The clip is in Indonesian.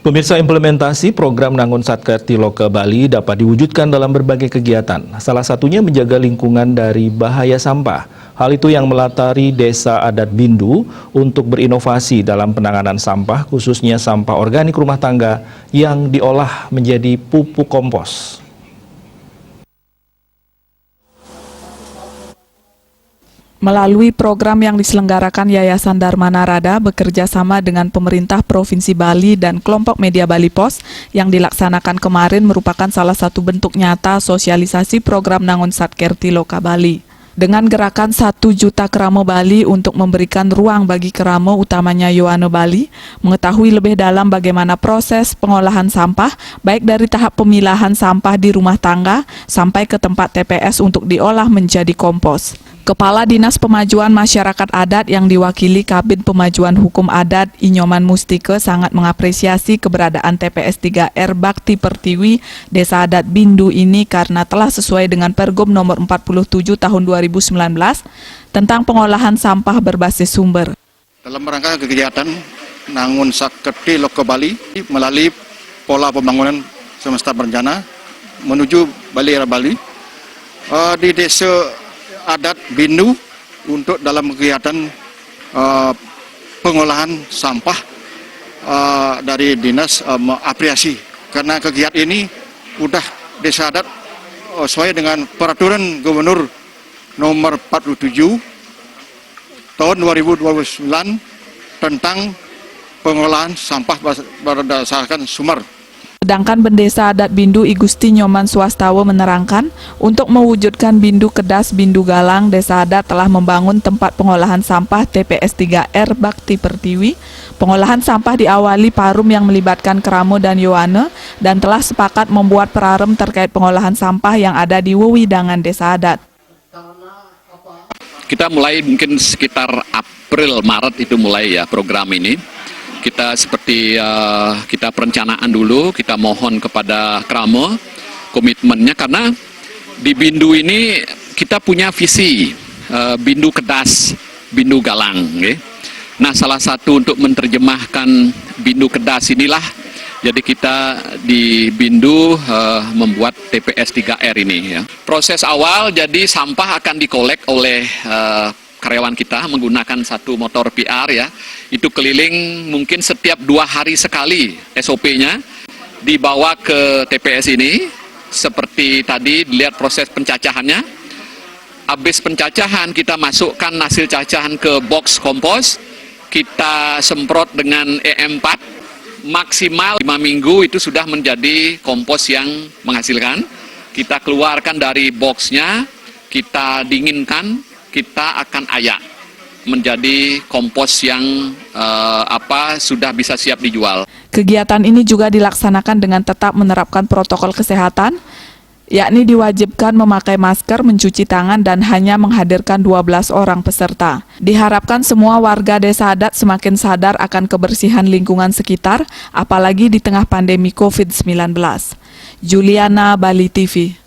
Pemirsa, implementasi program Nangun Satkerti Loka Bali dapat diwujudkan dalam berbagai kegiatan. Salah satunya menjaga lingkungan dari bahaya sampah. Hal itu yang melatari Desa Adat Bindu untuk berinovasi dalam penanganan sampah, khususnya sampah organik rumah tangga yang diolah menjadi pupuk kompos. Melalui program yang diselenggarakan Yayasan Dharma Narada bekerja sama dengan pemerintah Provinsi Bali dan kelompok media Bali Pos yang dilaksanakan kemarin merupakan salah satu bentuk nyata sosialisasi program Nangun Satkerti Loka Bali. Dengan gerakan 1 juta keramo Bali untuk memberikan ruang bagi keramo utamanya Yoano Bali, mengetahui lebih dalam bagaimana proses pengolahan sampah, baik dari tahap pemilahan sampah di rumah tangga sampai ke tempat TPS untuk diolah menjadi kompos. Kepala Dinas Pemajuan Masyarakat Adat yang diwakili Kabid Pemajuan Hukum Adat Inyoman Mustike sangat mengapresiasi keberadaan TPS 3R Bakti Pertiwi Desa Adat Bindu ini karena telah sesuai dengan Pergub nomor 47 tahun 2019 tentang pengolahan sampah berbasis sumber. Dalam rangka kegiatan Nangun Satkerti Loka Bali melalui pola pembangunan semesta berencana menuju Bali Era Bali di Desa Adat Bindu untuk dalam kegiatan pengolahan sampah dari dinas mengapresiasi karena kegiatan ini udah Desa Adat sesuai dengan peraturan Gubernur nomor 47 tahun 2029 tentang pengolahan sampah berdasarkan sumber. Sedangkan Bendesa Adat Bindu I Gusti Nyoman Swastawa menerangkan, untuk mewujudkan Bindu Kedas Bindu Galang, Desa Adat telah membangun tempat pengolahan sampah TPS 3R Bakti Pertiwi. Pengolahan sampah diawali parum yang melibatkan keramo dan Yoane dan telah sepakat membuat perarem terkait pengolahan sampah yang ada di wewidangan Desa Adat. Kita mulai mungkin sekitar April Maret itu mulai ya program ini. Kita seperti kita perencanaan dulu, kita mohon kepada Kramo komitmennya karena di Bindu ini kita punya visi Bindu Kedas, Bindu Galang. Okay? Nah, salah satu untuk menerjemahkan Bindu Kedas inilah, jadi kita di Bindu membuat TPS 3R ini. Ya. Proses awal jadi sampah akan dikolek oleh karyawan kita menggunakan satu motor PR ya, itu keliling mungkin setiap 2 hari sekali SOP-nya dibawa ke TPS ini, seperti tadi dilihat proses pencacahannya. Habis pencacahan kita masukkan hasil cacahan ke box kompos, kita semprot dengan EM4, maksimal 5 minggu itu sudah menjadi kompos yang menghasilkan. Kita keluarkan dari boxnya, kita dinginkan, kita akan ayak menjadi kompos yang sudah bisa siap dijual. Kegiatan ini juga dilaksanakan dengan tetap menerapkan protokol kesehatan, yakni diwajibkan memakai masker, mencuci tangan, dan hanya menghadirkan 12 orang peserta. Diharapkan semua warga Desa Adat semakin sadar akan kebersihan lingkungan sekitar, apalagi di tengah pandemi COVID-19. Juliana, Bali TV.